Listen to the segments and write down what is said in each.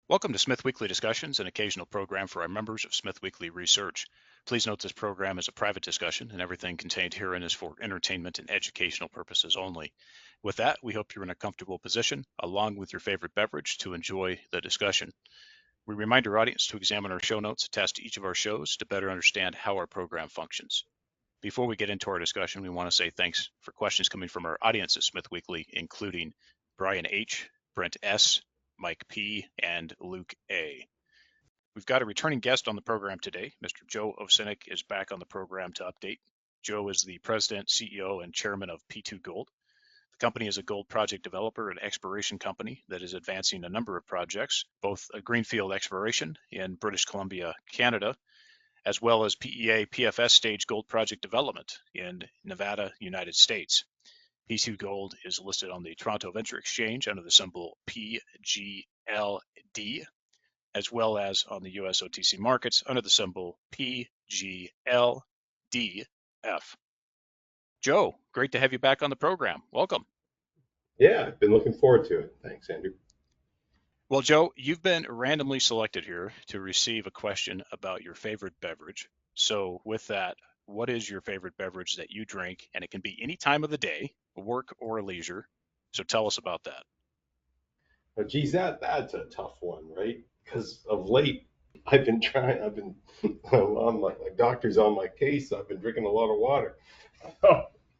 Welcome to SmithWeekly Discussions, an occasional program for our members of SmithWeekly Research. Please note this program is a private discussion and everything contained herein is for entertainment and educational purposes only. With that, we hope you're in a comfortable position, along with your favorite beverage, to enjoy the discussion. We remind our audience to examine our show notes attached to each of our shows to better understand how our program functions. Before we get into our discussion, we want to say thanks for questions coming from our audience at SmithWeekly, including Brian H., Brent S., Mike P., and Luke A. We've got a returning guest on the program today. Mr. Joe Ovsenek is back on the program to update. Joe is the president, CEO, and chairman of P2 Gold. The company is a gold project developer and exploration company that is advancing a number of projects, both a greenfield exploration in British Columbia, Canada, as well as PEA PFS stage gold project development in Nevada, United States. P2 Gold is listed on the Toronto Venture Exchange under the symbol PGLD, as well as on the US OTC markets under the symbol PGLDF. Joe, great to have you back on the program. Welcome. Yeah, I've been looking forward to it. Thanks, Andrew. Well, Joe, you've been randomly selected here to receive a question about your favorite beverage. So, with that, what is your favorite beverage that you drink? And it can be any time of the day, work or leisure. So, tell us about that. Now, geez, that's a tough one, right? Because of late, I've been trying. I've been on my doctor's on my case. I've been drinking a lot of water.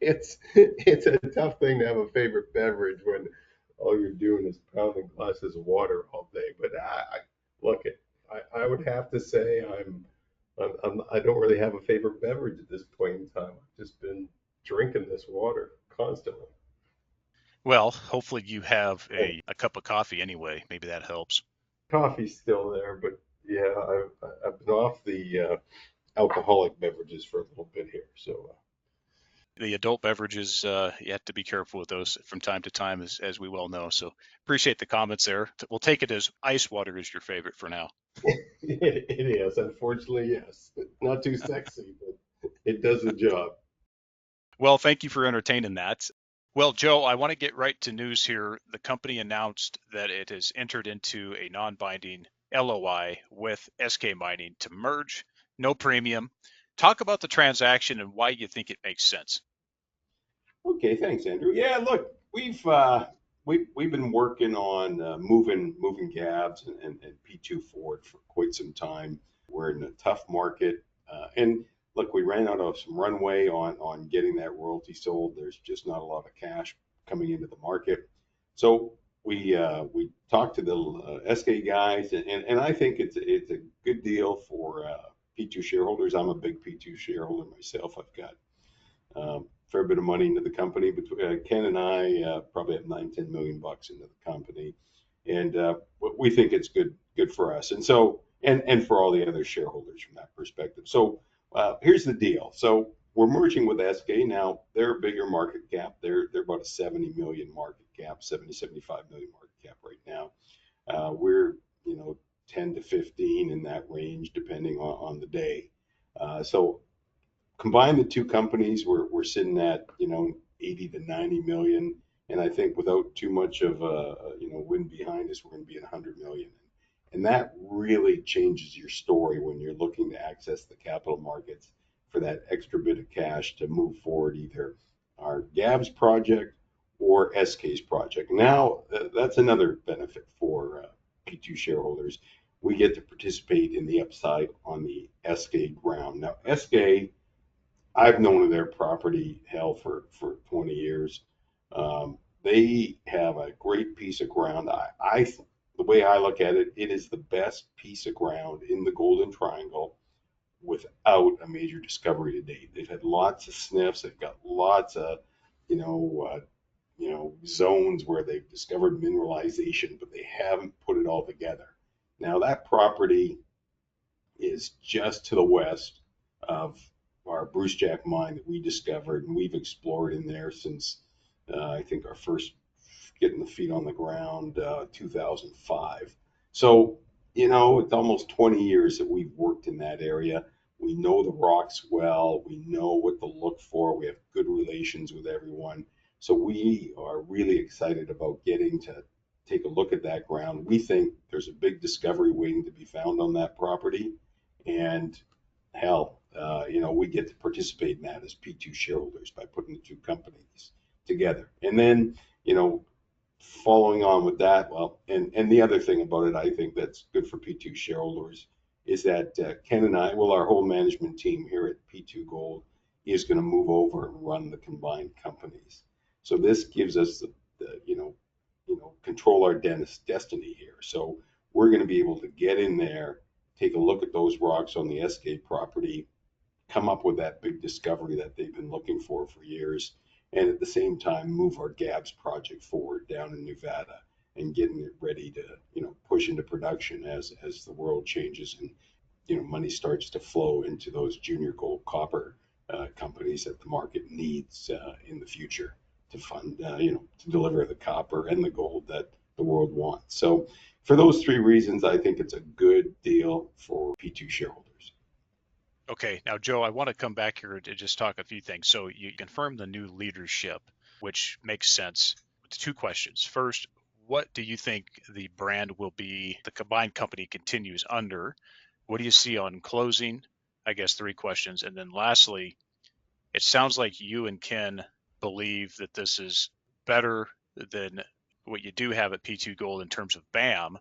It's a tough thing to have a favorite beverage when all you're doing is pounding glasses of water all day. But look, I would have to say I don't really have a favorite beverage at this point in time. I've just been drinking this water constantly. Well, hopefully you have a cup of coffee anyway. Maybe that helps. Coffee's still there, but yeah, I've been off the alcoholic beverages for a little bit here. So The adult beverages, you have to be careful with those from time to time, as we well know. So appreciate the comments there. We'll take it as ice water is your favorite for now. it is, unfortunately, yes. Not too sexy, but it does the job. Well, thank you for entertaining that. Well, Joe, I want to get right to news here. The company announced that it has entered into a non-binding LOI with Eskay Mining to merge, no premium. Talk about the transaction and why you think it makes sense. Okay, thanks, Andrew. Yeah, look, we've been working on moving Gabbs and P2 forward for quite some time. We're in a tough market, and look, we ran out of some runway on getting that royalty sold. There's just not a lot of cash coming into the market, so we talked to the SK guys, and I think it's a good deal for P2 shareholders. I'm a big P2 shareholder myself. I've got fair bit of money into the company. Between Ken and I probably have $9-10 million into the company, and we think it's good for us, and so and for all the other shareholders from that perspective. So here's the deal. So we're merging with SK now. They're a bigger market cap. They're about a 70 million market cap, 75 million market cap right now. We're 10 to 15 in that range depending on the day. So combine the two companies, we're sitting at 80 to 90 million, and I think without too much of a wind behind us, we're going to be at 100 million, and that really changes your story when you're looking to access the capital markets for that extra bit of cash to move forward either our Gabbs project or SK's project. Now that's another benefit for P2 shareholders. We get to participate in the upside on the SK ground. Now SK, I've known of their property hell for 20 years. They have a great piece of ground. The way I look at it, it is the best piece of ground in the Golden Triangle without a major discovery to date. They've had lots of sniffs. They've got lots of, zones where they've discovered mineralization, but they haven't put it all together. Now that property is just to the west of our Brucejack mine that we discovered, and we've explored in there since I think our first getting the feet on the ground 2005. So it's almost 20 years that we've worked in that area. We know the rocks well. We know what to look for. We have good relations with everyone. So we are really excited about getting to take a look at that ground. We think there's a big discovery waiting to be found on that property, and hell, we get to participate in that as P2 shareholders by putting the two companies together. And then, following on with that, well, and the other thing about it, I think that's good for P2 shareholders is that Ken and I, well, our whole management team here at P2 Gold is going to move over and run the combined companies. So this gives us the control our destiny here. So we're going to be able to get in there, take a look at those rocks on the Eskay property, come up with that big discovery that they've been looking for years, and at the same time move our Gabbs project forward down in Nevada and getting it ready to push into production as the world changes and money starts to flow into those junior gold copper companies that the market needs in the future to fund to deliver the copper and the gold that the world wants. So for those three reasons, I think it's a good deal for P2 shareholders. Okay, now Joe, I want to come back here to just talk a few things. So you confirmed the new leadership, which makes sense. Two questions. First, what do you think the brand will be, the combined company continues under? What do you see on closing? I guess three questions. And then lastly, it sounds like you and Ken believe that this is better than what you do have at P2 Gold in terms of BAM.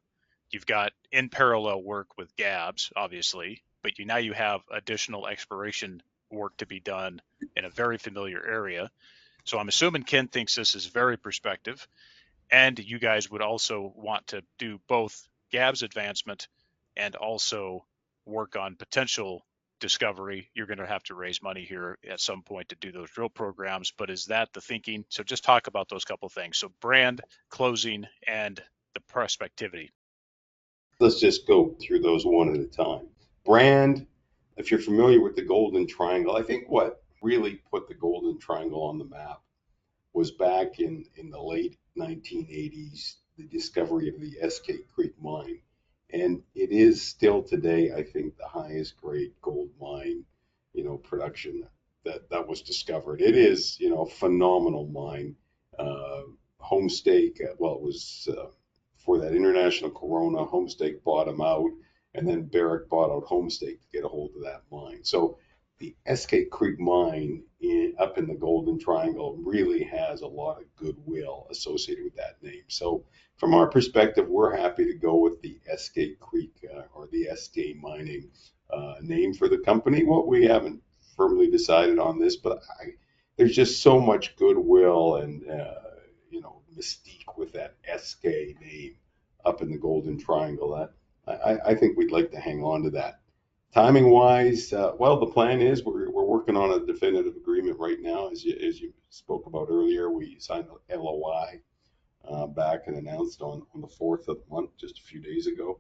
You've got in parallel work with Gabbs, obviously, but now you have additional exploration work to be done in a very familiar area. So I'm assuming Ken thinks this is very prospective, and you guys would also want to do both Gabbs advancement and also work on potential discovery. You're going to have to raise money here at some point to do those drill programs, but is that the thinking? So just talk about those couple of things. So brand, closing, and the prospectivity. Let's just go through those one at a time. Brand, if you're familiar with the Golden Triangle, I think what really put the Golden Triangle on the map was back in the late 1980s, the discovery of the Eskay Creek mine. And it is still today, I think, the highest grade gold mine, production that was discovered. It is, a phenomenal mine. Homestake, well, it was for that International Corona. Homestake bought them out, and then Barrick bought out Homestake to get a hold of that mine. So the Eskay Creek mine up in the Golden Triangle really has a lot of goodwill associated with that name. So from our perspective, we're happy to go with the Eskay Creek or the Eskay Mining name for the company. What we haven't firmly decided on this, but there's just so much goodwill and mystique with that Eskay name up in the Golden Triangle that I think we'd like to hang on to that. Timing wise, well, the plan is we're working on a definitive agreement right now. As you spoke about earlier, we signed an LOI back and announced on the 4th of the month, just a few days ago.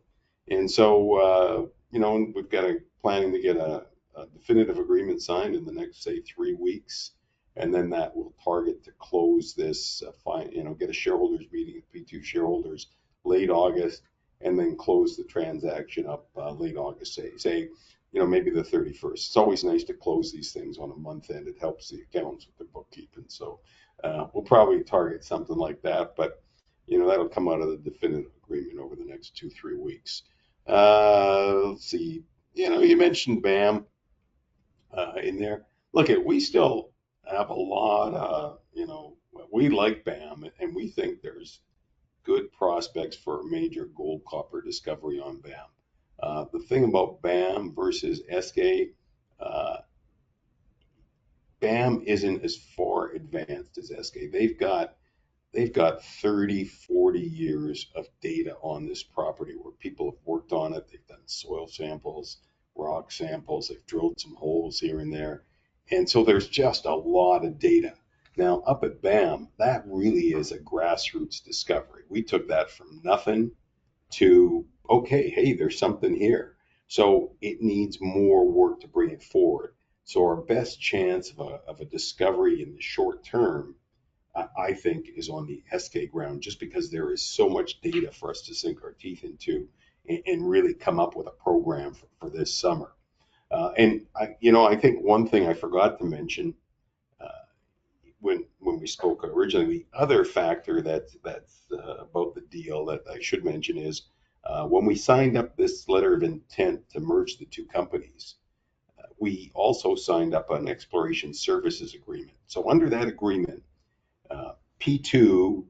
And so, we've got planning to get a definitive agreement signed in the next, say, 3 weeks. And then that will target to close this, get a shareholders meeting with P2 shareholders late August, and then close the transaction up late August, say, maybe the 31st. It's always nice to close these things on a month end. It helps the accountants with their bookkeeping. So we'll probably target something like that, but that'll come out of the definitive agreement over the next 2-3 weeks. Let's see. You mentioned BAM in there. Look, we still have a lot. We like BAM, and we think there's good prospects for a major gold copper discovery on BAM. The thing about BAM versus Eskay, BAM isn't as far advanced as Eskay. They've got 30, 40 years of data on this property where people have worked on it. They've done soil samples, rock samples, they've drilled some holes here and there. And so there's just a lot of data. Now, up at BAM, that really is a grassroots discovery. We took that from nothing to, okay, hey, there's something here. So it needs more work to bring it forward. So our best chance of a discovery in the short term, I think, is on the Eskay ground, just because there is so much data for us to sink our teeth into and really come up with a program for this summer. And I think one thing I forgot to mention, when we spoke originally, the other factor that's about the deal that I should mention is when we signed up this letter of intent to merge the two companies, we also signed up an exploration services agreement. So under that agreement, P2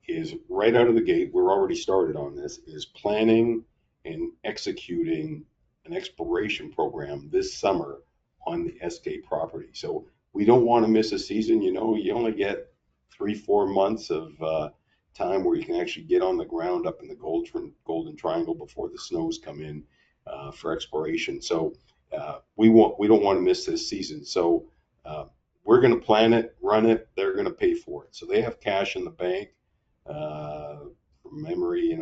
is right out of the gate. We're already started on this. Is planning and executing an exploration program this summer on the Eskay property. So we don't want to miss a season. You know, you only get 3-4 months of time where you can actually get on the ground up in the Golden Triangle before the snows come in for exploration. So we don't want to miss this season. So we're going to plan it, run it. They're going to pay for it. So they have cash in the bank. From memory,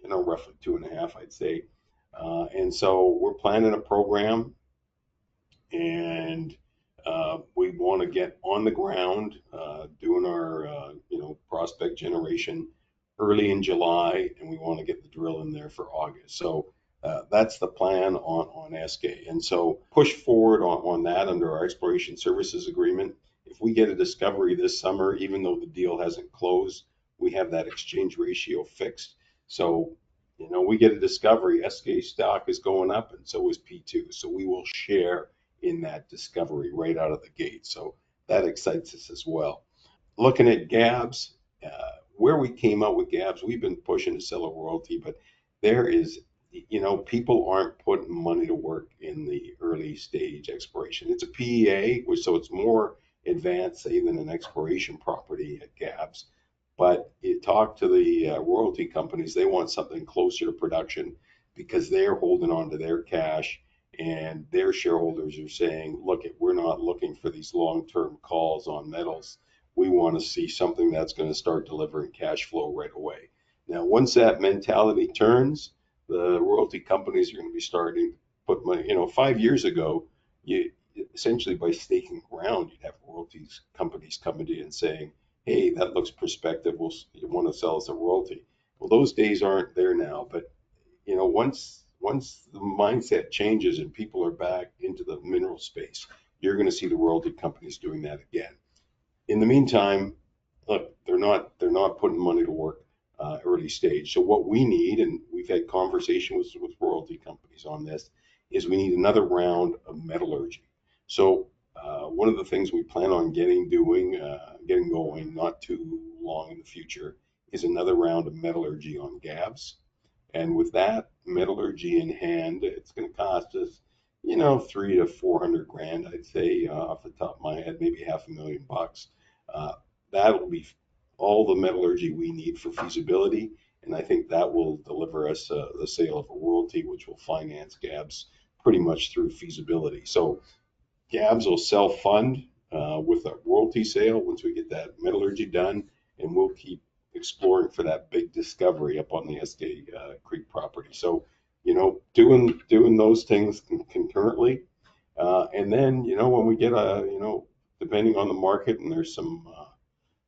roughly 2.5, I'd say. And so we're planning a program, and we want to get on the ground doing our prospect generation early in July, and we want to get the drill in there for August. So that's the plan on Eskay. And so push forward on that under our exploration services agreement. If we get a discovery this summer, even though the deal hasn't closed, we have that exchange ratio fixed. So, we get a discovery, Eskay stock is going up, and so is P2. So we will share in that discovery right out of the gate. So that excites us as well. Looking at Gabbs, where we came out with Gabbs, we've been pushing to sell a royalty, but there is, people aren't putting money to work in the early stage exploration. It's a PEA, so it's more advanced, say, than an exploration property at Gabbs. But you talk to the royalty companies, they want something closer to production because they're holding on to their cash, and their shareholders are saying, look, we're not looking for these long-term calls on metals. We want to see something that's going to start delivering cash flow right away. Now, once that mentality turns, the royalty companies are going to be starting to put money. 5 years ago, you essentially, by staking ground, you'd have royalties companies coming to you and saying, hey, that looks prospective. You want to sell us a royalty. Well, those days aren't there now. But once the mindset changes and people are back into the mineral space, you're going to see the royalty companies doing that again. In the meantime, look, they're not putting money to work early stage. So what we need, and we've had conversations with royalty companies on this, is we need another round of metallurgy. So one of the things we plan on getting going not too long in the future is another round of metallurgy on Gabbs. And with that metallurgy in hand, it's going to cost us, $300,000 to $400,000, I'd say, off the top of my head, maybe $500,000. That'll be all the metallurgy we need for feasibility, and I think that will deliver us the sale of a royalty, which will finance Gabbs pretty much through feasibility. So Gabbs will self-fund with a royalty sale once we get that metallurgy done, and we'll keep exploring for that big discovery up on the Eskay Creek property. So, doing those things concurrently, and then when we get depending on the market, and there's some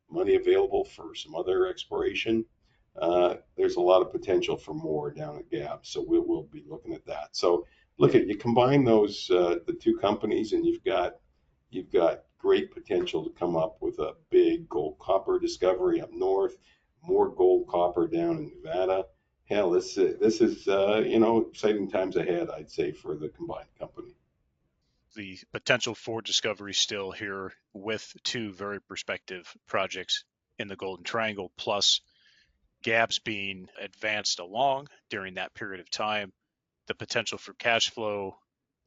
money available for some other exploration, there's a lot of potential for more down at Gabbs. So we'll be looking at that. So look at, you combine those the two companies, and you've got great potential to come up with a big gold copper discovery up north, more gold copper down in Nevada. Hell, this is exciting times ahead, I'd say, for the combined company. The potential for discovery still here with two very prospective projects in the Golden Triangle, plus Gabbs being advanced along during that period of time, the potential for cash flow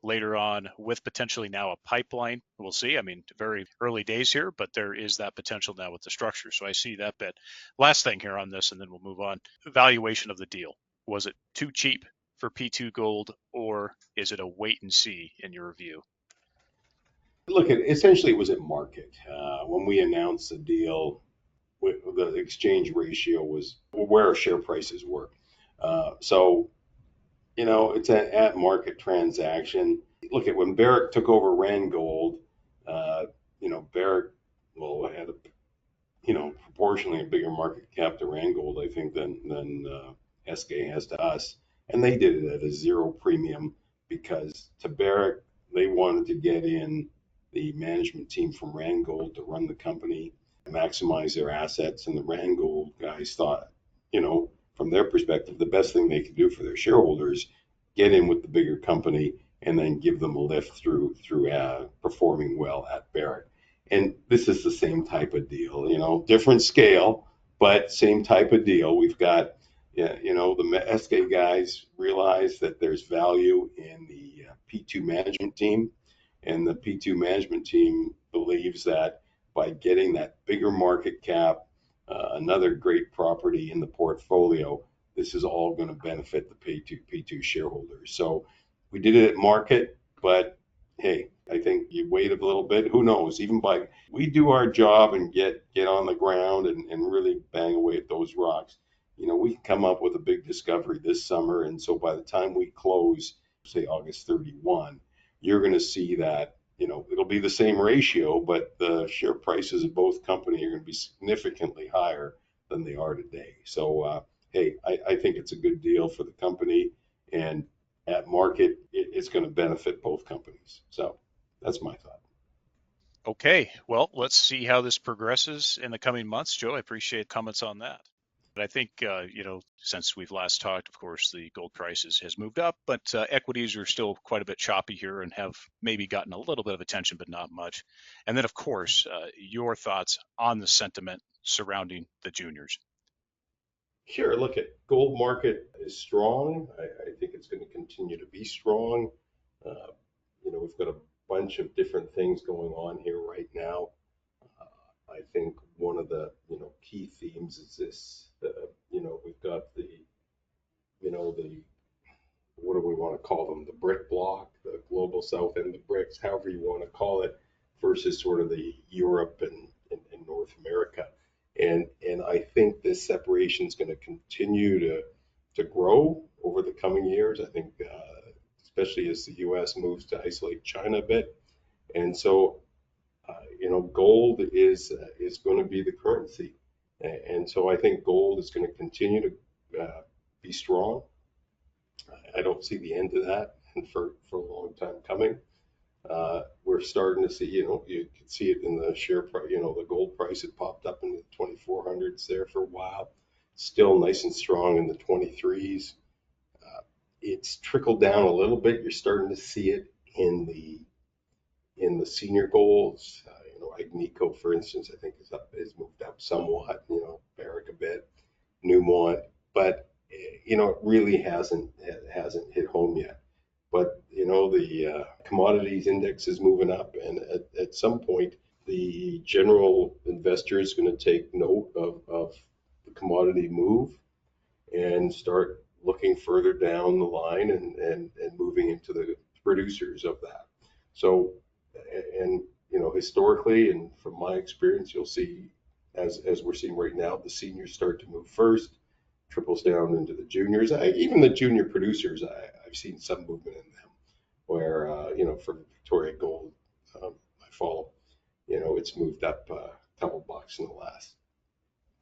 later on with potentially now a pipeline. We'll see. I mean, very early days here, but there is that potential now with the structure. So I see that bit. Last thing here on this, and then we'll move on. Valuation of the deal. Was it too cheap for P2 Gold, or is it a wait and see in your view? Look, essentially it was at market. When we announced the deal, the exchange ratio was where our share prices were. So it's an at market transaction. Look at when Barrick took over Randgold, Barrick had proportionally a bigger market cap to Randgold, I think, than Eskay has to us, and they did it at a zero premium because to Barrick they wanted to get in the management team from Randgold to run the company, maximize their assets. And the Randgold guys thought, from their perspective, the best thing they could do for their shareholders, get in with the bigger company and then give them a lift through performing well at Barrick. And this is the same type of deal, different scale, but same type of deal. We've got, the Eskay guys realize that there's value in the P2 management team, and the P2 management team believes that by getting that bigger market cap, another great property in the portfolio, this is all going to benefit the P2 shareholders. So we did it at market, but hey, I think you wait a little bit. Who knows? Even by we do our job and get on the ground and really bang away at those rocks. We can come up with a big discovery this summer, and so by the time we close, say August 31, you're going to see that it'll be the same ratio, but the share prices of both companies are going to be significantly higher than they are today. So, hey, I think it's a good deal for the company, and at market, it's going to benefit both companies. So that's my thought. Okay, well, let's see how this progresses in the coming months. Joe, I appreciate comments on that. But I think, since we've last talked, of course, the gold prices has moved up, but equities are still quite a bit choppy here and have maybe gotten a little bit of attention, but not much. And then, of course, your thoughts on the sentiment surrounding the juniors. Sure. Look, at gold market is strong. I think it's going to continue to be strong. Uh, we've got a bunch of different things going on here right now. I think one of the key themes is this. We've got the what do we want to call them? The brick block, the global south and the BRICS, however you want to call it, versus sort of the Europe and North America. And I think this separation is going to continue to grow over the coming years. I think, especially as the U.S. moves to isolate China a bit, and so gold is going to be the currency, and so I think gold is going to continue to be strong. I don't see the end of that, and for a long time coming. We're starting to see, you can see it in the share price, the gold price had popped up in the 2400s there for a while, still nice and strong in the 23s. It's trickled down a little bit. You're starting to see it in the senior golds. Agnico, for instance, I think is moved up somewhat. Barrick a bit, Newmont, but it really hasn't hit home yet. But the commodities index is moving up, and at some point, the general investor is going to take note of the commodity move and start looking further down the line and moving into the producers of that. So, and historically, and from my experience, you'll see as we're seeing right now, the seniors start to move first, trickles down into the juniors. Even the junior producers, I've seen some movement in them where, for Victoria Gold, I follow, it's moved up a couple bucks in the last,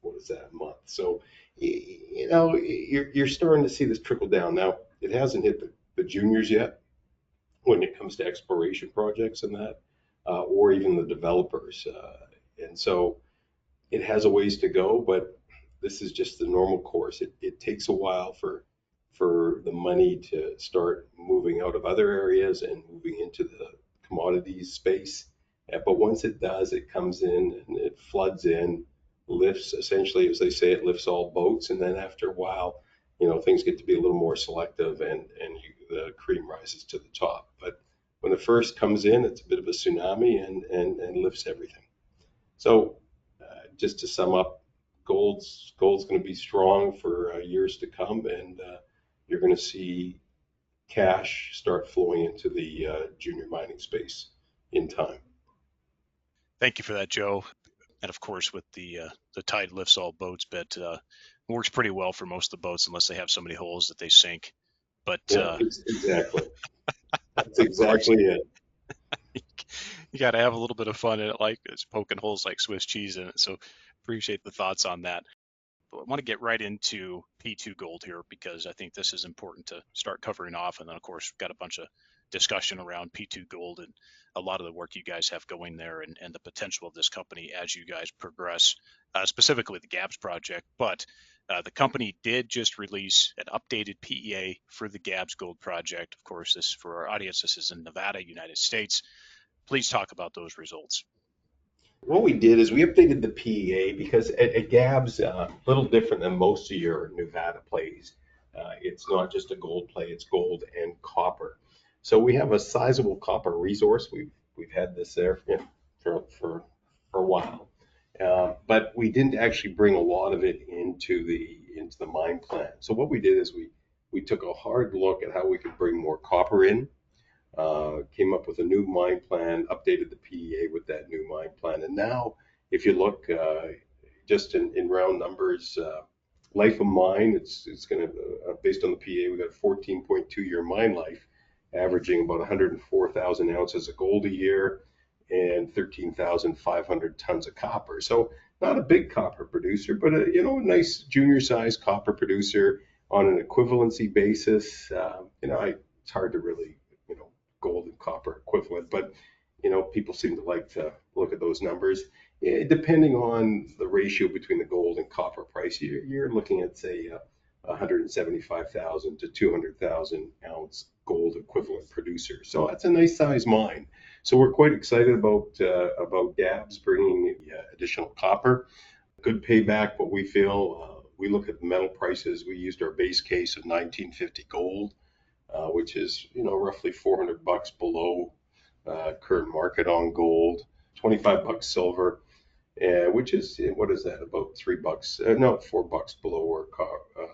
what is that, month. So, you're starting to see this trickle down. Now, it hasn't hit the juniors yet when it comes to exploration projects and that, or even the developers. And so it has a ways to go, but this is just the normal course. It takes a while for the money to start moving out of other areas and moving into the commodities space. But once it does, it comes in and it floods in, lifts, essentially, as they say, it lifts all boats. And then after a while, things get to be a little more selective, and the cream rises to the top. But when it first comes in, it's a bit of a tsunami and lifts everything. So just to sum up, gold's going to be strong for years to come, and you're going to see cash start flowing into the junior mining space in time. Thank you for that, Joe. And of course, with the tide lifts all boats, but works pretty well for most of the boats unless they have so many holes that they sink. But yeah, exactly. That's of course, exactly it. you got to have a little bit of fun in it, like it's poking holes like Swiss cheese in it. So appreciate the thoughts on that. But I want to get right into P2 gold here because I think this is important to start covering off. And then, of course, we've got a bunch of discussion around P2 Gold and a lot of the work you guys have going there and the potential of this company as you guys progress, specifically the Gabbs project. But the company did just release an updated PEA for the Gabbs Gold project. Of course, this, for our audience, this is in Nevada, United States. Please talk about those results. What we did is we updated the PEA because at Gabbs, a little different than most of your Nevada plays. It's not just a gold play; it's gold and copper. So we have a sizable copper resource. We've had this there for a while, but we didn't actually bring a lot of it into the mine plan. So what we did is we took a hard look at how we could bring more copper in. Came up with a new mine plan, updated the PEA with that new mine plan. And now, if you look just in round numbers, life of mine, it's going to, based on the PEA, we got a 14.2-year mine life, averaging about 104,000 ounces of gold a year and 13,500 tons of copper. So not a big copper producer, but a nice junior-sized copper producer on an equivalency basis. It's hard to really gold and copper equivalent, but people seem to like to look at those numbers. Depending on the ratio between the gold and copper price, you're looking at, say, 175,000 to 200,000 ounce gold equivalent producer. So that's a nice size mine. So we're quite excited about Gabbs bringing additional copper. Good payback, what we feel. We look at the metal prices. We used our base case of 1950 gold, which is roughly $400 below current market on gold, $25 silver, which is, what is that, about $3? No, $4 below where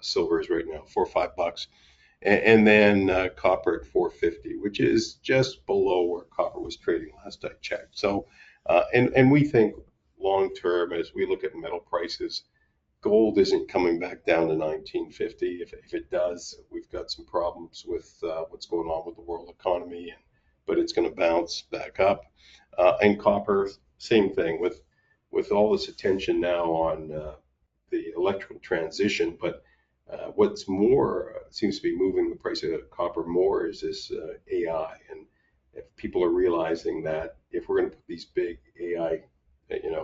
silver is right now, $4 or $5, and then copper at 450, which is just below where copper was trading last I checked. So, and we think long term, as we look at metal prices, gold isn't coming back down to 1950. If it does, we've got some problems with what's going on with the world economy, but it's going to bounce back up. And copper, same thing, with all this attention now on the electrical transition. But what's more seems to be moving the price of copper more is this AI. And if people are realizing that if we're going to put these big AI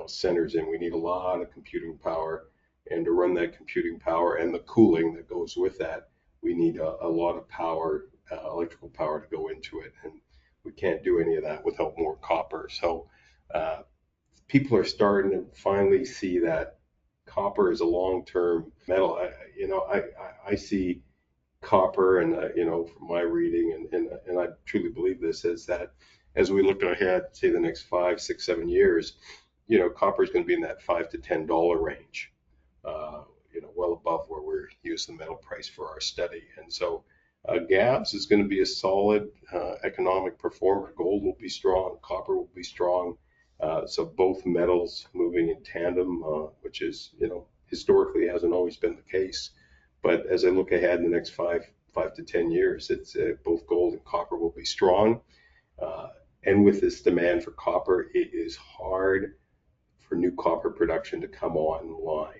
centers in, we need a lot of computing power. And to run that computing power and the cooling that goes with that, we need a lot of power, electrical power to go into it. And we can't do any of that without more copper. So people are starting to finally see that copper is a long-term metal. I see copper, and from my reading, and I truly believe this, is that as we look ahead, say the next 5, 6, 7 years, copper is going to be in that $5 to $10 range. Well above where we're using the metal price for our study. And so Gabbs is going to be a solid economic performer. Gold will be strong, copper will be strong. So both metals moving in tandem, which is, historically hasn't always been the case. But as I look ahead in the next 5 to 10 years, it's both gold and copper will be strong. And with this demand for copper, it is hard for new copper production to come online.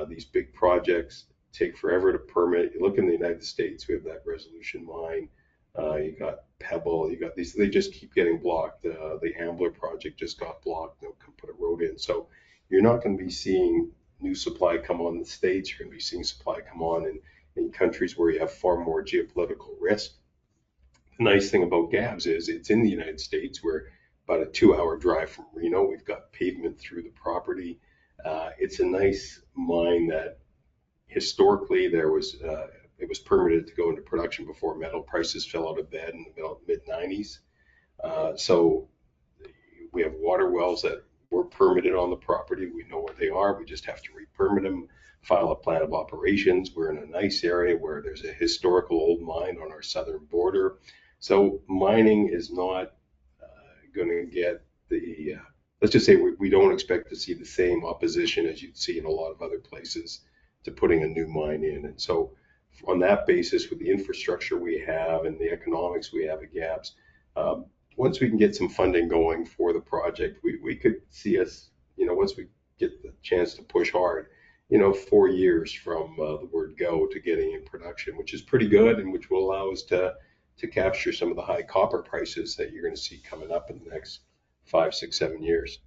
These big projects take forever to permit. You look in the United States, we have that Resolution mine. You got Pebble, you got these, they just keep getting blocked. The Ambler project just got blocked, no can put a road in. So you're not going to be seeing new supply come on in the States. You're going to be seeing supply come on in countries where you have far more geopolitical risk. The nice thing about Gabbs is it's in the United States. We're about a 2-hour drive from Reno. We've got pavement through the property. It's a nice mine that historically it was permitted to go into production before metal prices fell out of bed in the mid-90s. So we have water wells that were permitted on the property. We know where they are. We just have to re-permit them, file a plan of operations. We're in a nice area where there's a historical old mine on our southern border. So mining is not going to get the, let's just say we don't expect to see the same opposition as you'd see in a lot of other places to putting a new mine in. And so on that basis, with the infrastructure we have and the economics we have at Gabbs, once we can get some funding going for the project, we could see us, once we get the chance to push hard, 4 years from the word go to getting in production, which is pretty good, and which will allow us to to capture some of the high copper prices that you're going to see coming up in the next 5, 6, 7 years.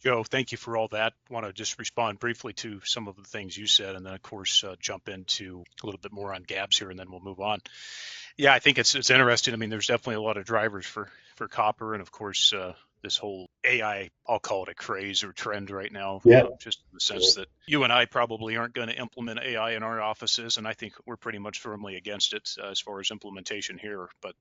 Joe, thank you for all that. I want to just respond briefly to some of the things you said, and then, of course, jump into a little bit more on Gabbs here, and then we'll move on. Yeah, I think it's interesting. I mean, there's definitely a lot of drivers for copper, and of course, this whole AI, I'll call it a craze or trend right now, just in the sense that you and I probably aren't going to implement AI in our offices, and I think we're pretty much firmly against it as far as implementation here. But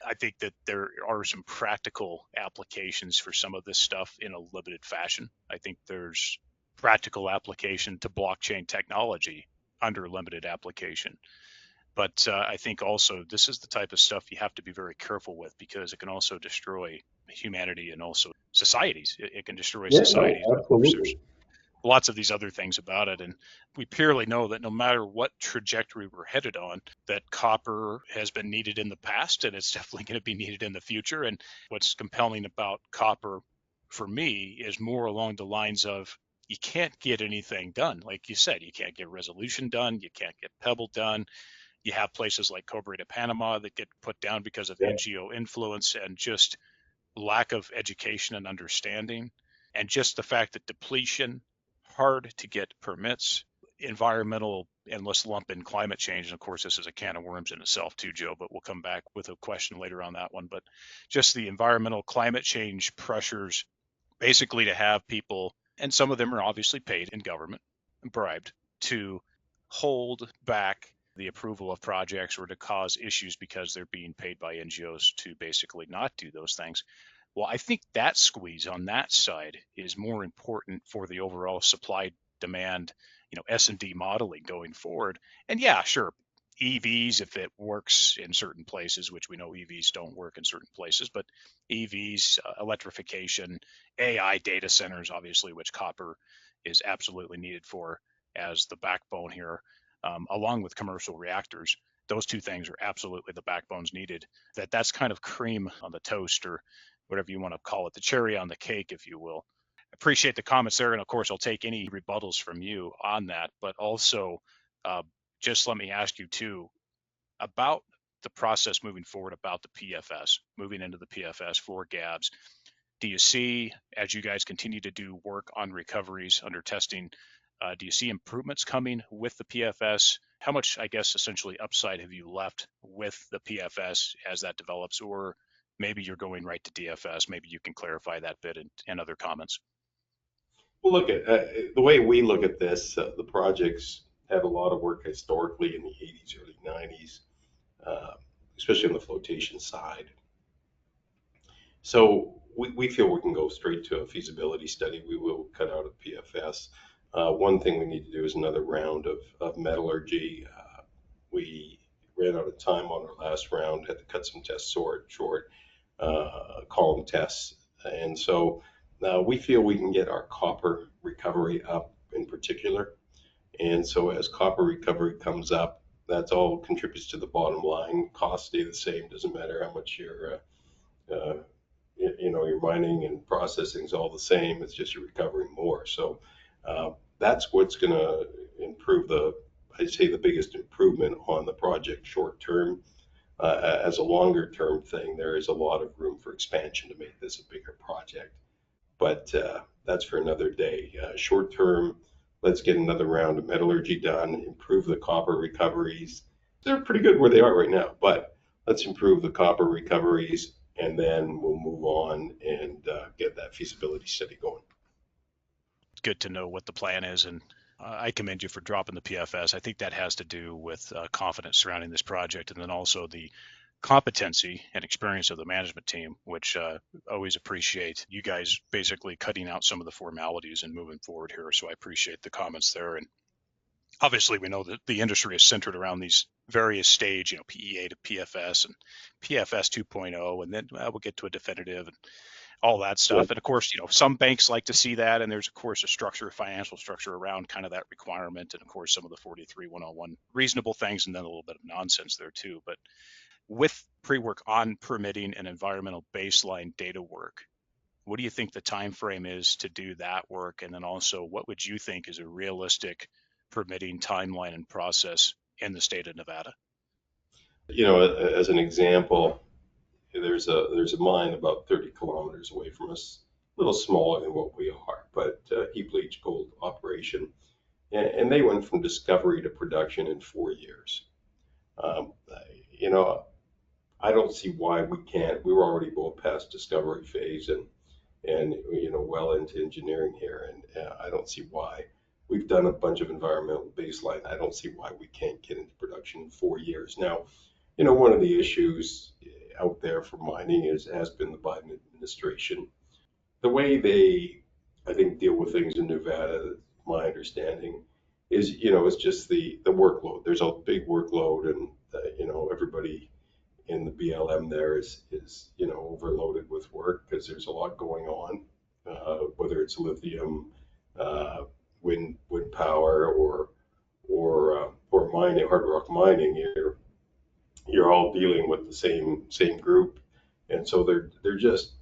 I think that there are some practical applications for some of this stuff in a limited fashion. I think there's practical application to blockchain technology under limited application. But I think also this is the type of stuff you have to be very careful with, because it can also destroy humanity and also societies. It can destroy societies. No, Of course, there's absolutely. lots of these other things about it. And we purely know that no matter what trajectory we're headed on, that copper has been needed in the past, and it's definitely going to be needed in the future. And what's compelling about copper for me is more along the lines of, you can't get anything done. Like you said, you can't get resolution done. You can't get pebble done. You have places like Cobre de Panama that get put down because of Yeah. NGO influence and just lack of education and understanding. And just the fact that depletion, hard to get permits, environmental, and let's lump in climate change. And of course, this is a can of worms in itself too, Joe, but we'll come back with a question later on that one. But just the environmental climate change pressures, basically to have people, and some of them are obviously paid in government, bribed, to hold back the approval of projects or to cause issues because they're being paid by NGOs to basically not do those things. Well, I think that squeeze on that side is more important for the overall supply demand, S&D modeling going forward. And yeah, sure, EVs, if it works in certain places, which we know EVs don't work in certain places, but EVs, electrification, AI data centers, obviously, which copper is absolutely needed for as the backbone here, along with commercial reactors. Those two things are absolutely the backbones needed. That's kind of cream on the toast, or whatever you want to call it, the cherry on the cake, if you will. Appreciate the comments there, and of course, I'll take any rebuttals from you on that. But also, just let me ask you too about the process moving forward, about the PFS, moving into the PFS for Gabbs. Do you see, as you guys continue to do work on recoveries under testing, do you see improvements coming with the PFS? How much, I guess, essentially upside have you left with the PFS as that develops? Or maybe you're going right to DFS. Maybe you can clarify that bit and other comments. Well, look at the way we look at this. The projects have a lot of work historically in the 80s, early 90s, especially on the flotation side. So we feel we can go straight to a feasibility study. We will cut out a PFS. One thing we need to do is another round of metallurgy. We ran out of time on our last round, had to cut some tests short, column tests. And so we feel we can get our copper recovery up in particular. And so as copper recovery comes up, that's all contributes to the bottom line. Costs stay the same. Doesn't matter how much you're mining and processing is all the same. It's just you're recovering more. So that's what's going to improve I'd say the biggest improvement on the project short term. As a longer term thing, there is a lot of room for expansion to make this a bigger project. But that's for another day. Short term, let's get another round of metallurgy done, improve the copper recoveries. They're pretty good where they are right now, but let's improve the copper recoveries, and then we'll move on and get that feasibility study going. It's good to know what the plan is, and I commend you for dropping the PFS. I think that has to do with confidence surrounding this project, and then also the competency and experience of the management team, which always appreciate you guys basically cutting out some of the formalities and moving forward here. So I appreciate the comments there. And obviously, we know that the industry is centered around these various stage, PEA to PFS and PFS 2.0, and then we'll get to a definitive and all that stuff. Yep. And of course, some banks like to see that, and there's of course a financial structure around kind of that requirement, and of course some of the 43-101 reasonable things, and then a little bit of nonsense there too. But with pre-work on permitting and environmental baseline data work, what do you think the time frame is to do that work? And then also, what would you think is a realistic permitting timeline and process in the state of Nevada? As an example, there's a mine about 30 kilometers away from us, a little smaller than what we are, but heap leach gold operation, and they went from discovery to production in 4 years. Um, you know, I don't see why we can't. We were already both past discovery phase and well into engineering here, and I don't see why. We've done a bunch of environmental baseline. I don't see why we can't get into production in 4 years. Now, one of the issues out there for mining has been the Biden administration. The way they, I think, deal with things in Nevada, my understanding is just the workload. There's a big workload, and everybody in the BLM there is overloaded with work because there's a lot going on, whether it's lithium, uh, wind power, or mining, hard rock mining. You're all dealing with the same group, and so they're just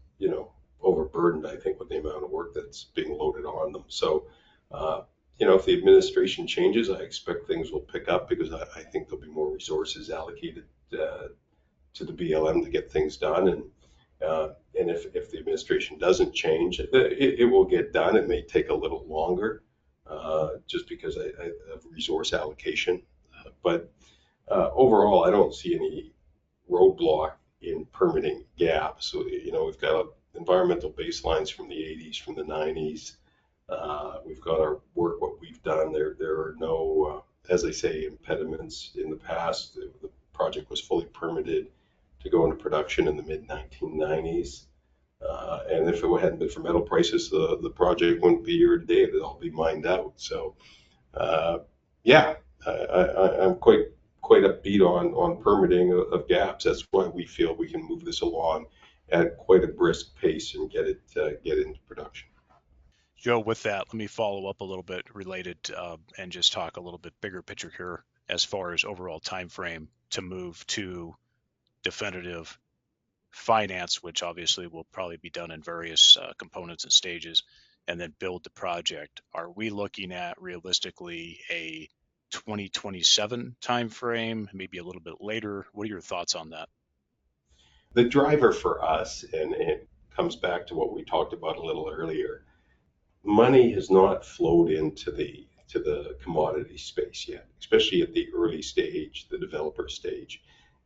overburdened, I think, with the amount of work that's being loaded on them. So, if the administration changes, I expect things will pick up because I think there'll be more resources allocated to the BLM to get things done. And if the administration doesn't change, it will get done. It may take a little longer just because of resource allocation. But overall, I don't see any roadblock in permitting gaps. So, we've got environmental baselines from the 80s, from the 90s. We've got our work, what we've done. There are no, as I say, impediments in the past. The project was fully permitted to go into production in the mid 1990s. And if it hadn't been for metal prices, the project wouldn't be here today. It'd all be mined out. So, yeah, I'm quite upbeat on permitting of gaps. That's why we feel we can move this along at quite a brisk pace and get into production. Joe, with that, let me follow up a little bit related and just talk a little bit bigger picture here as far as overall time frame to move to definitive finance, which obviously will probably be done in various components and stages, and then build the project. Are we looking at realistically a 2027 timeframe, maybe a little bit later? What are your thoughts on that? The driver for us, and it comes back to what we talked about a little earlier, money has not flowed into the commodity space yet, especially at the early stage, the developer stage.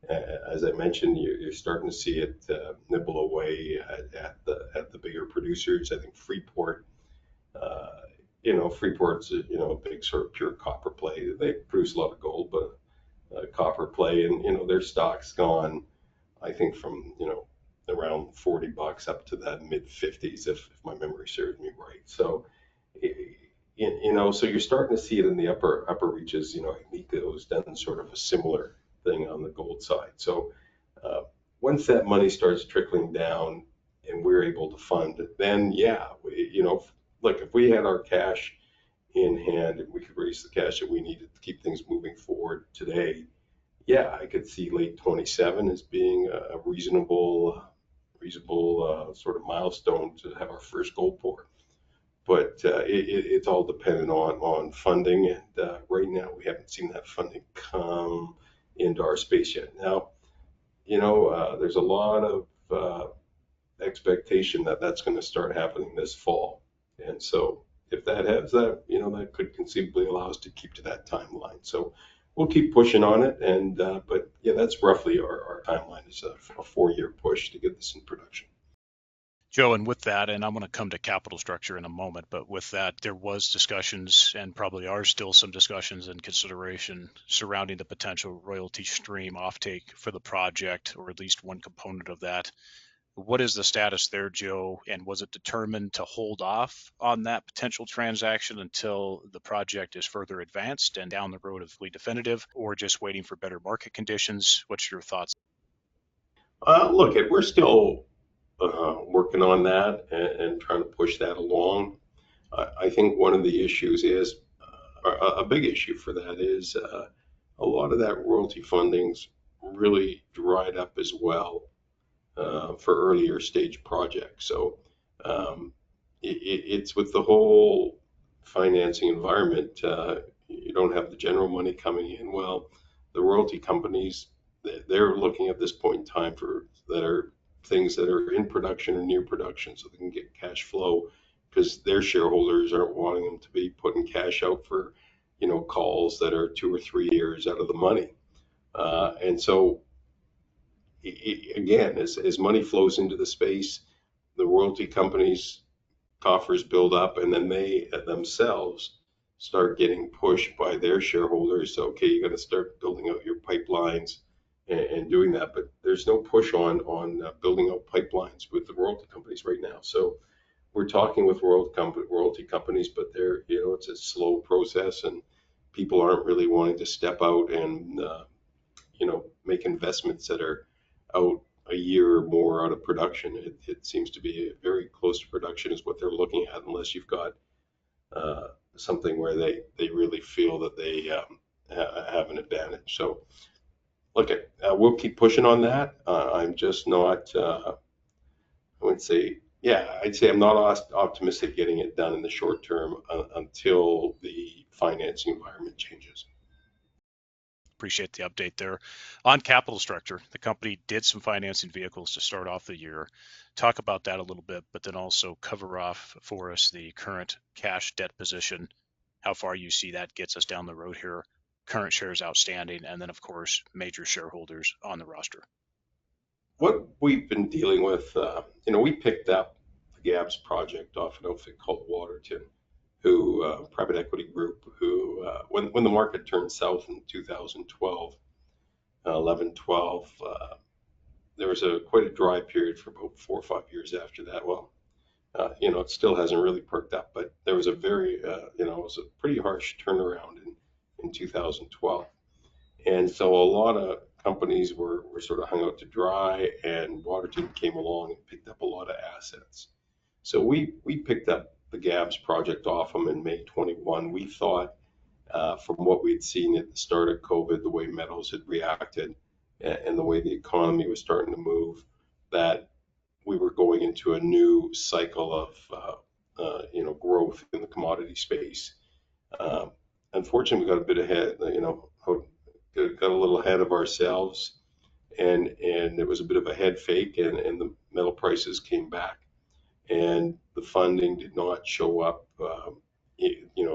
As I mentioned, you're starting to see it nibble away at the bigger producers. I think Freeport, Freeport's a big sort of pure copper play. They produce a lot of gold, but copper play, and their stock's gone, I think, from around $40 up to that mid 50s, if my memory serves me right. So, so you're starting to see it in the upper reaches. Agnico has done sort of a similar thing on the gold side. So once that money starts trickling down and we're able to fund, then yeah, look, if we had our cash in hand and we could raise the cash that we needed to keep things moving forward today, yeah, I could see late 27 as being a reasonable sort of milestone to have our first gold pour. But it's all dependent on funding, and right now we haven't seen that funding come into our space yet. Now, there's a lot of expectation that that's going to start happening this fall, and so if that has that, that could conceivably allow us to keep to that timeline. So we'll keep pushing on it, and but yeah, that's roughly our timeline is a 4-year push to get this in production. Joe, and with that, and I'm going to come to capital structure in a moment, but with that, there was discussions and probably are still some discussions and consideration surrounding the potential royalty stream offtake for the project, or at least one component of that. What is the status there, Joe? And was it determined to hold off on that potential transaction until the project is further advanced and down the road of definitive, or just waiting for better market conditions? What's your thoughts? Look, we're still working on that and trying to push that along. I think one of the issues is a big issue for that is a lot of that royalty funding's really dried up as well for earlier stage projects. So it's with the whole financing environment. You don't have the general money coming in. Well, the royalty companies they're looking at this point in time for that are things that are in production or near production, so they can get cash flow, because their shareholders aren't wanting them to be putting cash out for, calls that are 2 or 3 years out of the money. And so again, as money flows into the space, the royalty companies' coffers build up, and then they themselves start getting pushed by their shareholders. So, okay, you got to start building out your pipelines and doing that. But there's no push on building out pipelines with the royalty companies right now. So we're talking with royalty companies, but they're, it's a slow process, and people aren't really wanting to step out and make investments that are out a year or more out of production. It seems to be very close to production is what they're looking at, unless you've got something where they really feel that they have an advantage. So look, we'll keep pushing on that. I'm just not, I would say, yeah, I'd say I'm not optimistic getting it done in the short term until the financing environment changes. Appreciate the update there. On capital structure, the company did some financing vehicles to start off the year. Talk about that a little bit, but then also cover off for us the current cash debt position, how far you see that gets us down the road here, current shares outstanding, and then, of course, major shareholders on the roster. What we've been dealing with, we picked up the Gabbs project off an outfit called Waterton, who private equity group, who when the market turned south in 2012, 11, 12, there was quite a dry period for about 4 or 5 years after that. Well, it still hasn't really perked up, but there was a very, it was a pretty harsh turnaround in 2012. And so a lot of companies were sort of hung out to dry, and Waterton came along and picked up a lot of assets. So we picked up the Gabbs project off them in May 21. We thought, from what we'd seen at the start of COVID, the way metals had reacted and the way the economy was starting to move, that we were going into a new cycle of growth in the commodity space. Unfortunately, we got a bit ahead, got a little ahead of ourselves, and it was a bit of a head fake, and the metal prices came back, and the funding did not show up.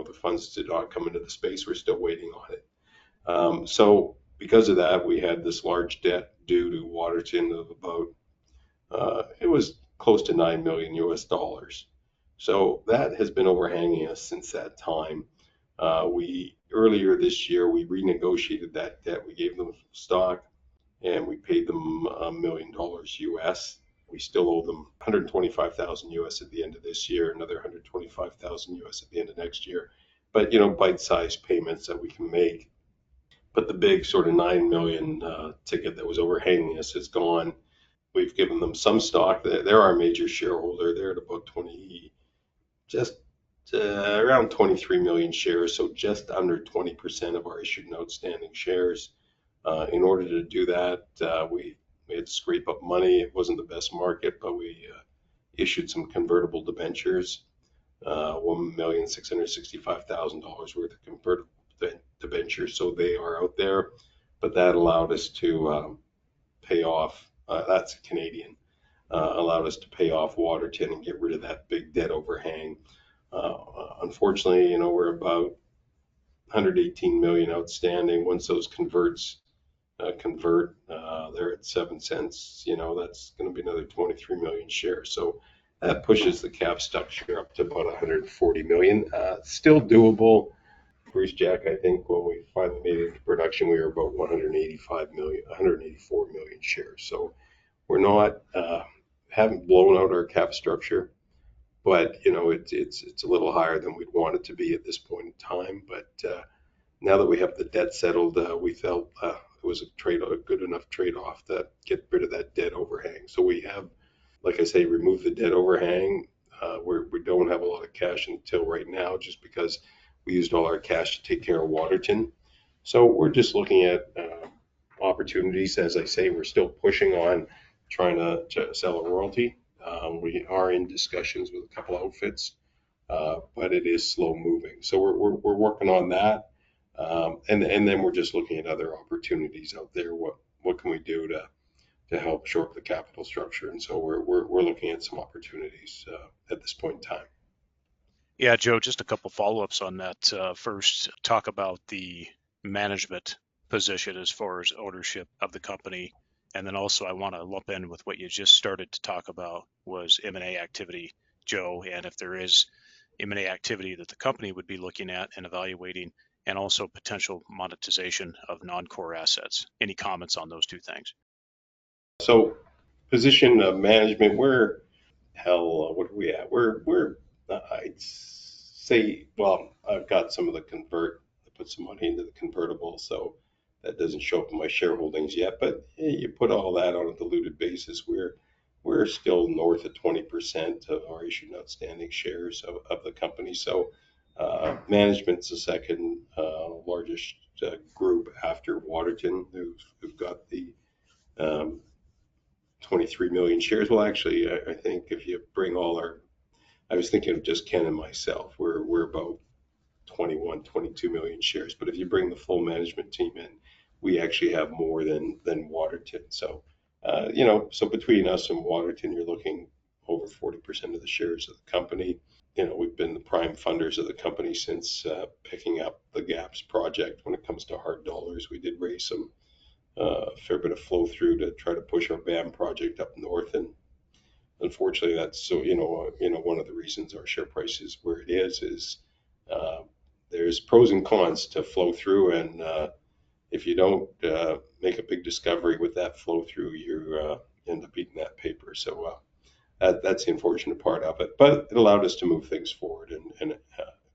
The funds did not come into the space. We're still waiting on it. So because of that, we had this large debt due to Waterton of about, it was close to $9 million US. So that has been overhanging us since that time. Earlier this year, we renegotiated that debt. We gave them stock, and we paid them $1 million US. We still owe them 125,000 US at the end of this year, another 125,000 US at the end of next year. But bite-sized payments that we can make. But the big sort of 9 million ticket that was overhanging us is gone. We've given them some stock. They're our major shareholder. They're at about around 23 million shares, so just under 20% of our issued and outstanding shares. In order to do that, we had to scrape up money. It wasn't the best market, but we issued some convertible debentures, $1,665,000 worth of convertible debentures. So they are out there, but that allowed us to pay off. That's Canadian. Allowed us to pay off Waterton and get rid of that big debt overhang. Unfortunately, we're about 118 million outstanding. Once those convert, they're at 7 cents. That's going to be another 23 million shares. So that pushes the cap structure up to about 140 million. Still doable. Bruce Jack, I think when we finally made it into production, we were about 184 million shares. So we're not, haven't blown out our cap structure, but it's a little higher than we'd want it to be at this point in time. But now that we have the debt settled, we felt it was a good enough trade-off to get rid of that debt overhang. So we have, like I say, removed the debt overhang. We don't have a lot of cash until right now, just because we used all our cash to take care of Waterton. So we're just looking at opportunities. As I say, we're still pushing on trying to sell a royalty. We are in discussions with a couple outfits, but it is slow moving. So we're working on that, and then we're just looking at other opportunities out there. what can we do to help shore up the capital structure? And so we're looking at some opportunities at this point in time. Yeah, Joe, just a couple follow-ups on that. First, talk about the management position as far as ownership of the company. And then also I want to lump in with what you just started to talk about was M&A activity, Joe, and if there is M&A activity that the company would be looking at and evaluating, and also potential monetization of non-core assets. Any comments on those two things? So position of management, what are we at? We're I'd say, well, I've got some of the I put some money into the convertible, so that doesn't show up in my shareholdings yet, but you put all that on a diluted basis, we're still north of 20% of our issued and outstanding shares of the company. So management's the second largest group after Waterton, who've got the 23 million shares. Well, actually, I think if you bring I was thinking of just Ken and myself, we're about 21, 22 million shares. But if you bring the full management team in, we actually have more than Waterton. So, so between us and Waterton, you're looking over 40% of the shares of the company. We've been the prime funders of the company since picking up the Gabbs project. When it comes to hard dollars, we did raise some fair bit of flow through to try to push our BAM project up north, and unfortunately, that's so one of the reasons our share price is where it is there's pros and cons to flow through, and if you don't make a big discovery with that flow through, you end up eating that paper. So that's the unfortunate part of it, but it allowed us to move things forward and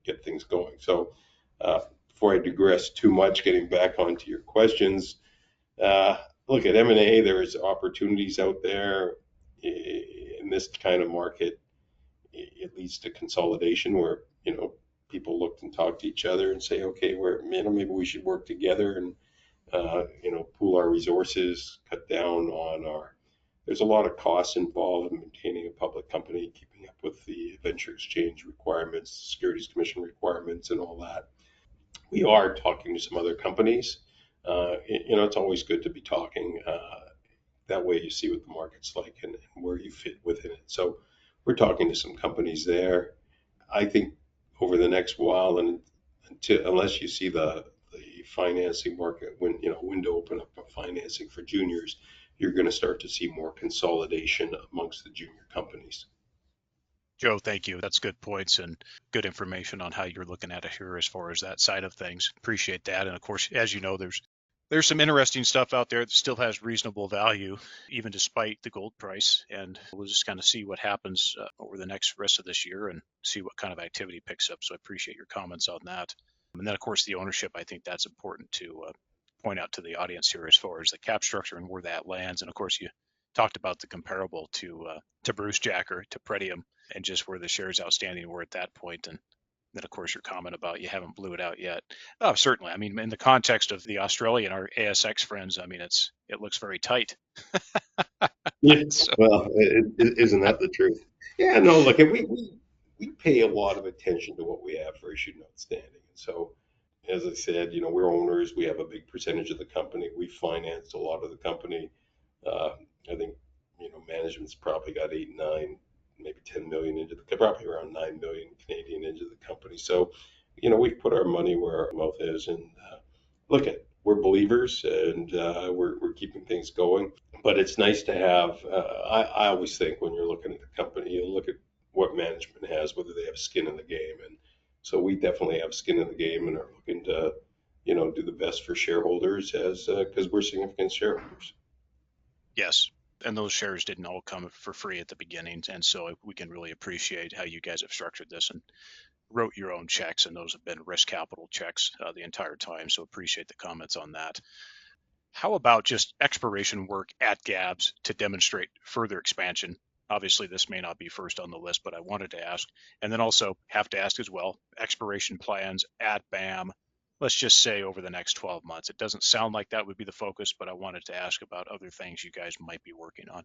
get things going. So before I digress too much, getting back onto your questions, look at M&A. There's opportunities out there. In this kind of market, it leads to consolidation where people look and talk to each other and say, okay, maybe we should work together and pool our resources, cut down on there's a lot of costs involved in maintaining a public company, keeping up with the venture exchange requirements, Securities Commission requirements, and all that. We are talking to some other companies. It's always good to be talking. That way you see what the market's like and where you fit within it. So we're talking to some companies there. I think over the next while, and unless you see the financing market window open up for financing for juniors, you're going to start to see more consolidation amongst the junior companies. Joe, thank you. That's good points and good information on how you're looking at it here as far as that side of things. Appreciate that. And of course, as you know, there's some interesting stuff out there that still has reasonable value, even despite the gold price. And we'll just kind of see what happens over the next rest of this year and see what kind of activity picks up. So I appreciate your comments on that. And then, of course, the ownership, I think that's important to point out to the audience here as far as the cap structure and where that lands. And of course, you talked about the comparable to Bruce Jacker, to Pretium, and just where the shares outstanding were at that point. And then, of course, your comment about you haven't blew it out yet. Oh, certainly. I mean, in the context of the Australian, our ASX friends, I mean, it looks very tight. Yeah. So. Well, isn't that the truth? Yeah, no, look, we pay a lot of attention to what we have for issued and outstanding. And so, as I said, we're owners. We have a big percentage of the company. We financed a lot of the company. I think, management's probably got 8, 9, maybe 10 million probably around 9 million Canadian into the company. So, we've put our money where our mouth is, and we're believers, and we're keeping things going. But it's nice to have. I always think when you're looking at the company, you look at what management has, whether they have skin in the game, and so we definitely have skin in the game and are looking to, do the best for shareholders because we're significant shareholders. Yes. And those shares didn't all come for free at the beginning. And so we can really appreciate how you guys have structured this and wrote your own checks. And those have been risk capital checks the entire time. So appreciate the comments on that. How about just exploration work at Gabbs to demonstrate further expansion? Obviously, this may not be first on the list, but I wanted to ask. And then also have to ask as well, exploration plans at BAM. Let's just say over the next 12 months. It doesn't sound like that would be the focus, but I wanted to ask about other things you guys might be working on.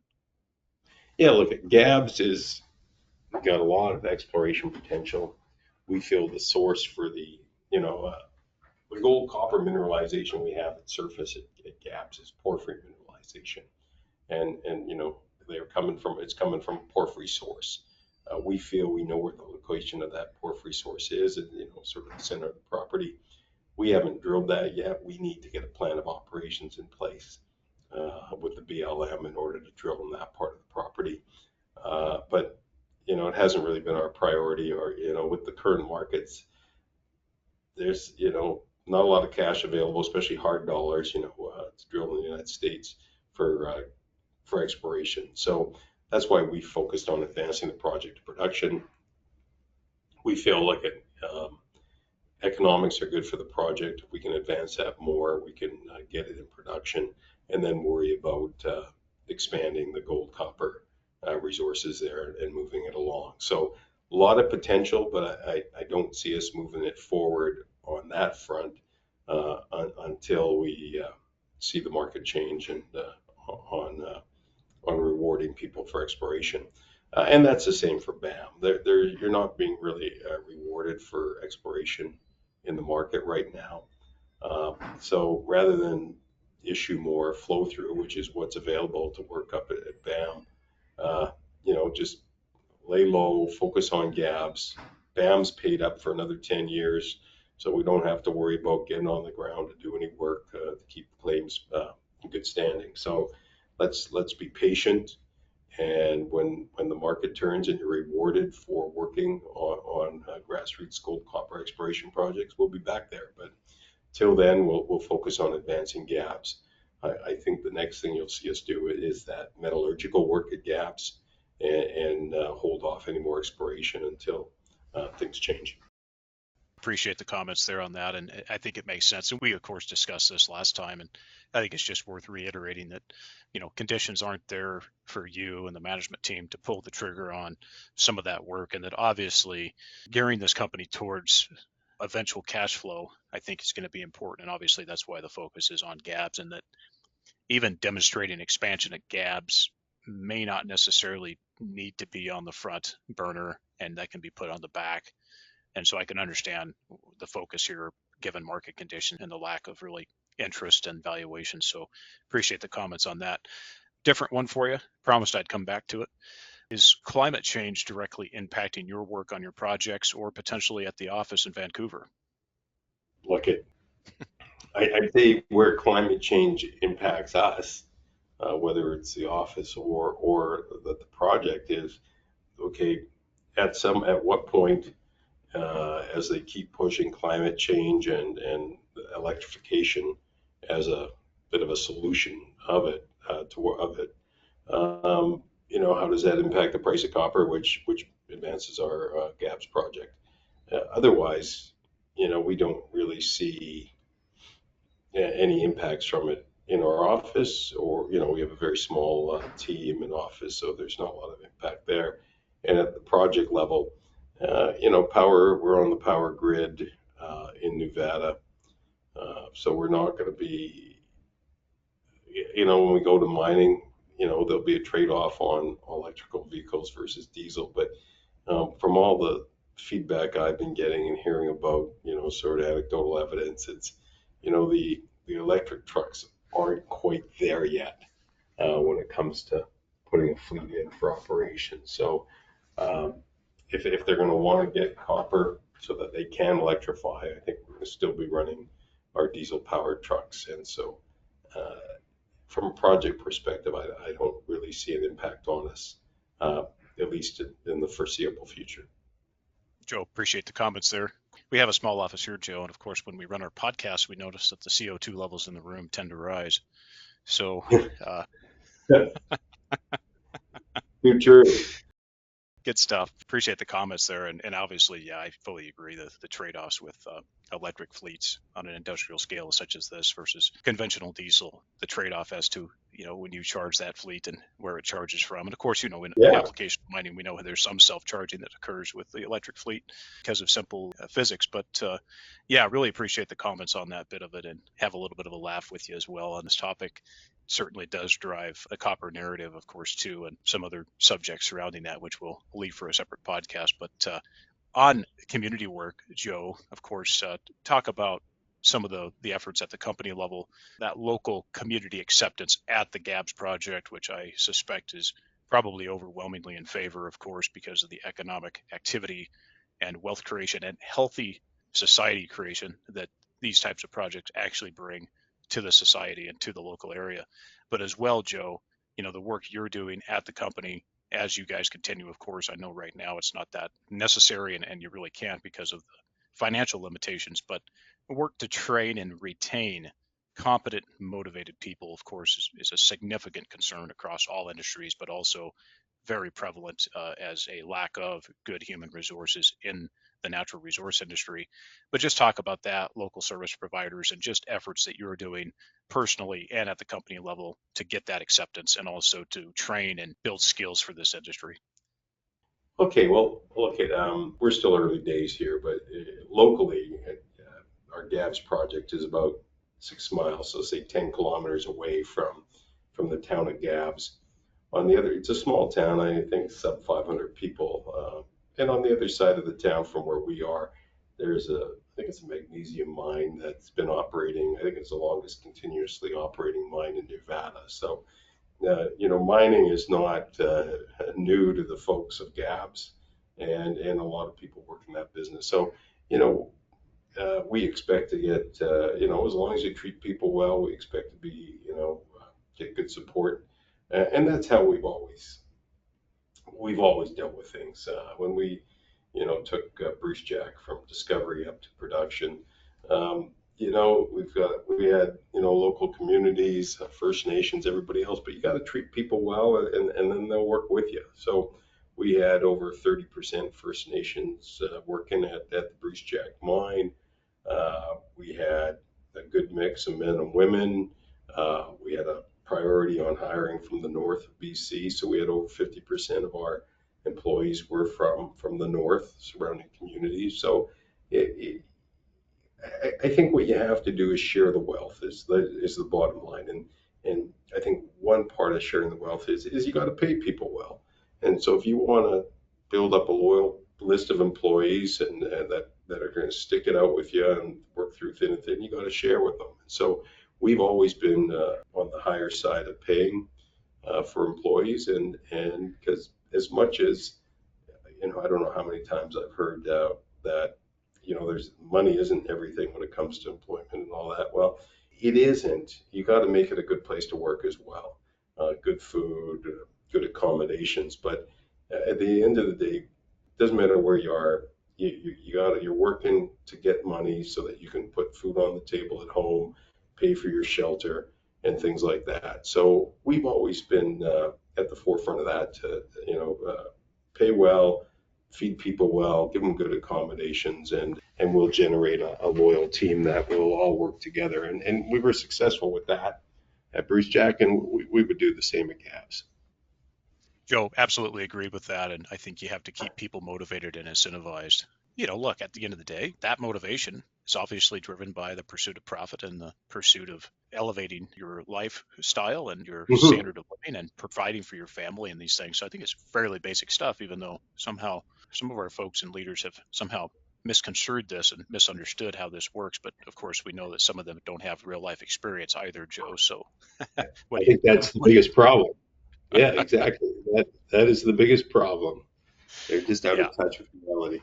Yeah, look, at Gabbs is got a lot of exploration potential. We feel the source for the, the gold copper mineralization we have at surface at Gabbs is porphyry mineralization, and it's coming from a porphyry source. We feel we know where the location of that porphyry source is, and sort of the center of the property. We haven't drilled that yet. We need to get a plan of operations in place with the BLM in order to drill in that part of the property. But it hasn't really been our priority, or with the current markets, there's not a lot of cash available, especially hard dollars, to drill in the United States for exploration. So that's why we focused on advancing the project to production. We feel like economics are good for the project. If we can advance that more, we can get it in production, and then worry about expanding the gold copper resources there and moving it along. So a lot of potential, but I don't see us moving it forward on that front until we see the market change and on rewarding people for exploration. And that's the same for BAM. You're not being really rewarded for exploration in the market right now. So rather than issue more flow through, which is what's available to work up at BAM, just lay low, focus on Gabbs. BAM's paid up for another 10 years, so we don't have to worry about getting on the ground to do any work to keep claims in good standing. So let's be patient, and when the market turns and you're rewarded for working on grassroots gold copper exploration projects, we'll be back there. But till then, we'll focus on advancing Gabbs. I think the next thing you'll see us do is that metallurgical work at Gabbs, and hold off any more exploration until things change. Appreciate the comments there on that, and I think it makes sense. And we, of course, discussed this last time, and I think it's just worth reiterating that, conditions aren't there for you and the management team to pull the trigger on some of that work, and that obviously gearing this company towards eventual cash flow, I think, is going to be important. And obviously that's why the focus is on Gabbs, and that even demonstrating expansion at Gabbs may not necessarily need to be on the front burner, and that can be put on the back. And so I can understand the focus here, given market condition and the lack of really interest and valuation. So appreciate the comments on that. Different one for you. Promised I'd come back to it. Is climate change directly impacting your work on your projects or potentially at the office in Vancouver? Look, I'd say where climate change impacts us, whether it's the office or the project, is okay. At what point, as they keep pushing climate change and electrification as a bit of a solution of it, how does that impact the price of copper, which advances our Gabbs project? Otherwise, we don't really see any impacts from it in our office, or we have a very small team in office, so there's not a lot of impact there. And at the project level, power, we're on the power grid in Nevada, so we're not going to be, when we go to mining, there'll be a trade-off on electrical vehicles versus diesel. But from all the feedback I've been getting and hearing about, sort of anecdotal evidence, it's, the electric trucks aren't quite there yet when it comes to putting a fleet in for operation. So if they're going to want to get copper so that they can electrify, I think we're going to still be running our diesel-powered trucks. And so from a project perspective, I don't really see an impact on us, at least in the foreseeable future. Joe, appreciate the comments there. We have a small office here, Joe, and of course, when we run our podcast, we notice that the CO2 levels in the room tend to rise. So, future. Good stuff. Appreciate the comments there. And obviously, yeah, I fully agree that the trade-offs with electric fleets on an industrial scale such as this versus conventional diesel, the trade-off as to, when you charge that fleet and where it charges from. And of course, in application mining, we know there's some self-charging that occurs with the electric fleet because of simple physics. But yeah, really appreciate the comments on that bit of it and have a little bit of a laugh with you as well on this topic. Certainly does drive a copper narrative, of course, too, and some other subjects surrounding that, which we'll leave for a separate podcast. But on community work, Joe, of course, talk about some of the efforts at the company level, that local community acceptance at the Gabbs project, which I suspect is probably overwhelmingly in favor, of course, because of the economic activity and wealth creation and healthy society creation that these types of projects actually bring to the society and to the local area. But as well, Joe, the work you're doing at the company as you guys continue, of course, I know right now it's not that necessary and you really can't because of the financial limitations, but work to train and retain competent, motivated people, of course, is a significant concern across all industries, but also very prevalent as a lack of good human resources in the natural resource industry. But just talk about that, local service providers, and just efforts that you're doing personally and at the company level to get that acceptance and also to train and build skills for this industry. Okay, well, look at we're still early days here, but locally, our Gabbs project is about 6 miles, so say 10 kilometers away from the town of Gabbs. On the other, it's a small town, I think sub 500 people, and on the other side of the town from where we are, there's I think it's a magnesium mine that's been operating. I think it's the longest continuously operating mine in Nevada. So mining is not new to the folks of Gabbs, and a lot of people work in that business. So, we expect to get, as long as you treat people well, we expect to be, get good support, and that's how we've always dealt with things. When we, took Bruce Jack from discovery up to production. We had, local communities, First Nations, everybody else, but you got to treat people well, and then they'll work with you. So we had over 30% First Nations working at the Bruce Jack mine. We had a good mix of men and women. We had a priority on hiring from the north of BC, so we had over 50% of our employees were from the north surrounding communities. So I think what you have to do is share the wealth is the bottom line. And I think one part of sharing the wealth is you got to pay people well. And so if you want to build up a loyal list of employees and that are going to stick it out with you and work through thin and thin, you got to share with them. So we've always been on the higher side of paying for employees, and because as much as I don't know how many times I've heard that there's money isn't everything when it comes to employment and all that. Well, it isn't. You got to make it a good place to work as well. Good food, good accommodations, but at the end of the day, it doesn't matter where you are. You're working to get money so that you can put food on the table at home, pay for your shelter, and things like that. So we've always been at the forefront of that to pay well, feed people well, give them good accommodations, and we'll generate a loyal team that will all work together. And we were successful with that at Bruce Jack, and we would do the same at Gabbs. Joe, absolutely agree with that. And I think you have to keep people motivated and incentivized. Look, at the end of the day, that motivation is obviously driven by the pursuit of profit and the pursuit of elevating your lifestyle and your standard of living and providing for your family and these things. So I think it's fairly basic stuff, even though somehow some of our folks and leaders have somehow misconstrued this and misunderstood how this works. But of course, we know that some of them don't have real life experience either, Joe. So I think that's the biggest problem. Yeah, exactly. That is the biggest problem. They're just out of touch with reality.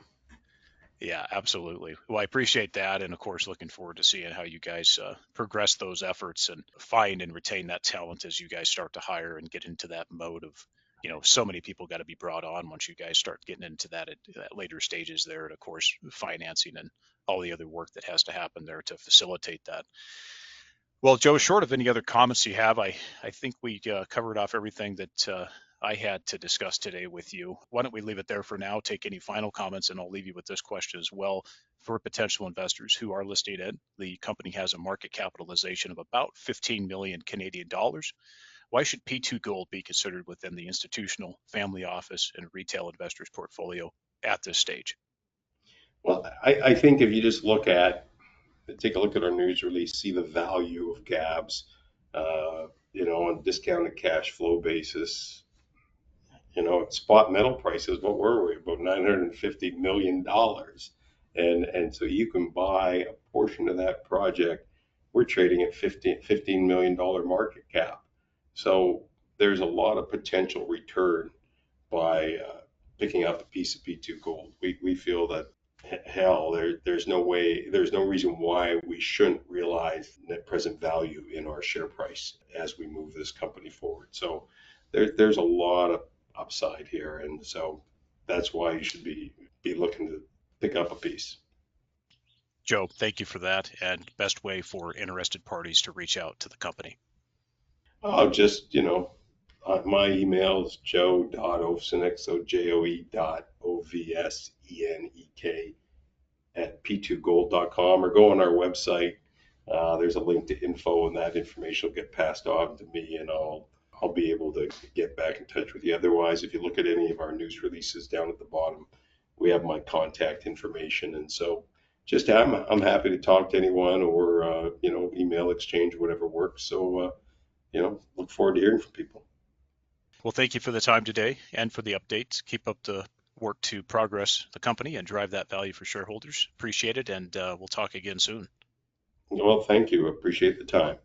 Yeah, absolutely. Well, I appreciate that. And of course, looking forward to seeing how you guys progress those efforts and find and retain that talent as you guys start to hire and get into that mode of, so many people got to be brought on once you guys start getting into that at later stages there. And of course, financing and all the other work that has to happen there to facilitate that. Well, Joe, short of any other comments you have, I think we covered off everything that I had to discuss today with you. Why don't we leave it there for now, take any final comments, and I'll leave you with this question as well. For potential investors who are listed in, the company has a market capitalization of about 15 million Canadian dollars. Why should P2 Gold be considered within the institutional, family office, and retail investors portfolio at this stage? Well, I think if you just take a look at our news release, see the value of Gabbs, on discounted cash flow basis, at spot metal prices, what were we? About $950 million. And so you can buy portion of that project, we're trading at $15 million market cap. So there's a lot of potential return by picking up a piece of P2 gold. We feel that hell, there's no reason why we shouldn't realize net present value in our share price as we move this company forward. So there's a lot of upside here, and so that's why you should be looking to pick up a piece. Joe, thank you for that, and best way for interested parties to reach out to the company. Oh, just, my email is joe.ovsenek, so joe.ovsenek at p2gold.com, or go on our website. There's a link to info, and that information will get passed on to me, and I'll be able to get back in touch with you. Otherwise, if you look at any of our news releases down at the bottom, we have my contact information. And so just I'm happy to talk to anyone, or email exchange, whatever works. So look forward to hearing from people. Well, thank you for the time today and for the updates. Keep up the work to progress the company and drive that value for shareholders. Appreciate it, and we'll talk again soon. Well, thank you. Appreciate the time.